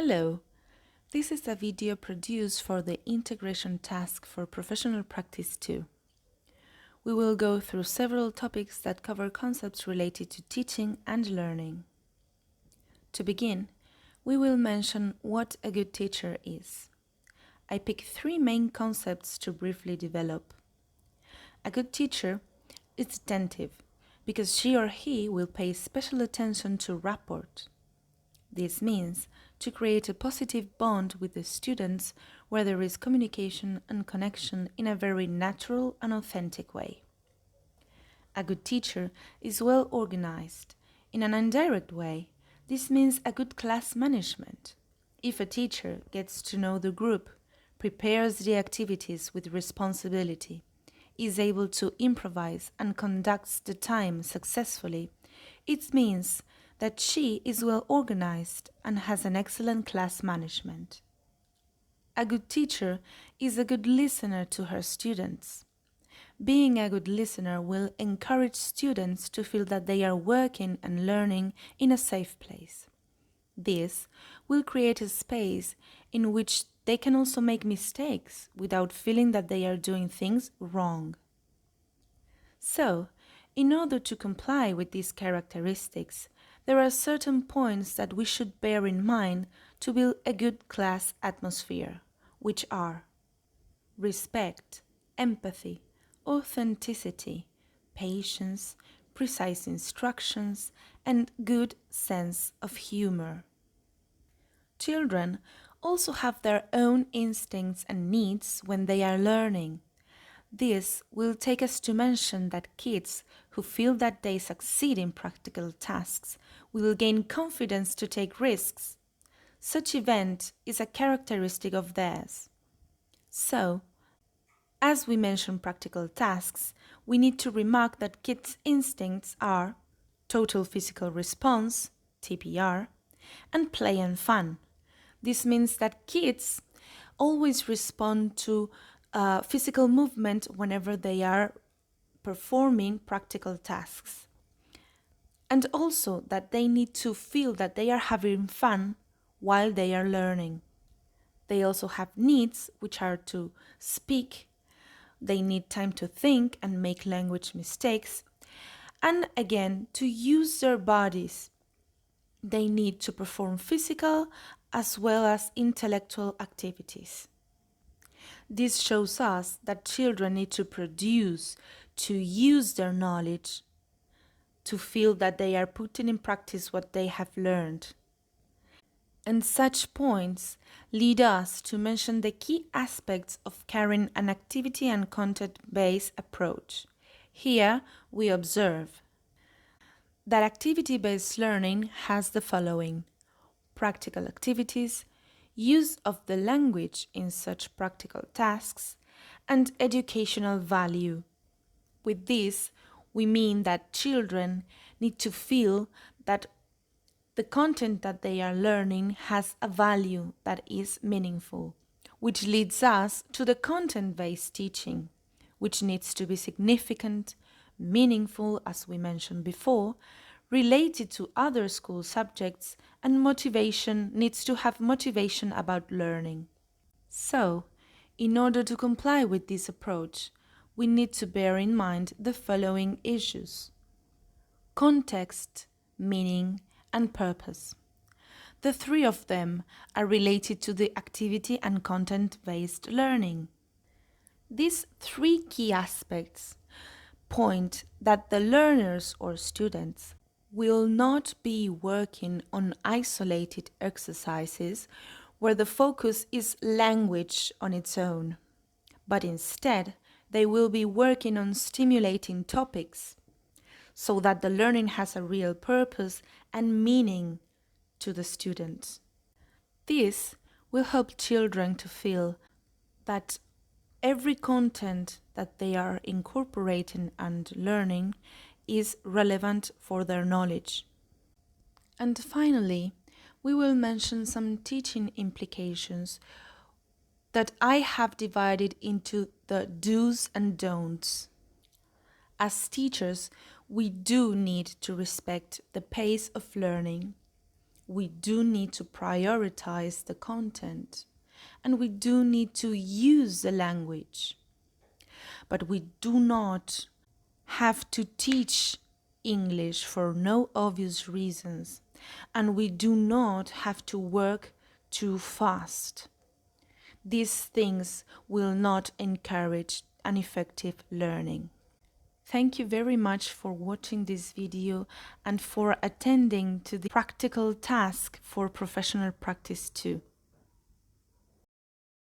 Hello, this is a video produced for the integration task for Professional Practice 2. We will go through several topics that cover concepts related to teaching and learning. To begin, we will mention what a good teacher is. I pick three main concepts to briefly develop. A good teacher is attentive because she or he will pay special attention to rapport. This means to create a positive bond with the students where there is communication and connection in a very natural and authentic way. A good teacher is well organized. In an indirect way, this means a good class management. If a teacher gets to know the group, prepares the activities with responsibility, is able to improvise and conducts the time successfully, it means that she is well organized and has an excellent class management. A good teacher is a good listener to her students. Being a good listener will encourage students to feel that they are working and learning in a safe place. This will create a space in which they can also make mistakes without feeling that they are doing things wrong. So, in order to comply with these characteristics, there are certain points that we should bear in mind to build a good class atmosphere, which are respect, empathy, authenticity, patience, precise instructions, and good sense of humor. Children also have their own instincts and needs when they are learning. This will take us to mention that kids who feel that they succeed in practical tasks will gain confidence to take risks. Such event is a characteristic of theirs. So, as we mention practical tasks, we need to remark that kids' instincts are total physical response, TPR, and play and fun. This means that kids always respond to physical movement whenever they are performing practical tasks. And also that they need to feel that they are having fun while they are learning. They also have needs, which are to speak. They need time to think and make language mistakes. And again, to use their bodies. They need to perform physical as well as intellectual activities. This shows us that children need to produce, to use their knowledge, to feel that they are putting in practice what they have learned. And such points lead us to mention the key aspects of carrying an activity and content-based approach. Here we observe that activity-based learning has the following: practical activities, use of the language in such practical tasks, and educational value. With this, we mean that children need to feel that the content that they are learning has a value that is meaningful, which leads us to the content-based teaching, which needs to be significant, meaningful, as we mentioned before, related to other school subjects, and motivation needs to have motivation about learning. So, in order to comply with this approach, we need to bear in mind the following issues: context, meaning, and purpose. The three of them are related to the activity and content-based learning. These three key aspects point that the learners or students will not be working on isolated exercises where the focus is language on its own, but instead they will be working on stimulating topics so that the learning has a real purpose and meaning to the students. This will help children to feel that every content that they are incorporating and learning is relevant for their knowledge. And finally, we will mention some teaching implications that I have divided into the do's and don'ts. As teachers, we do need to respect the pace of learning. we do need to prioritize the content, and we do need to use the language. But we do not have to teach English for no obvious reasons, and we do not have to work too fast. These things will not encourage an effective learning. Thank you very much for watching this video and for attending to the practical task for professional practice 2.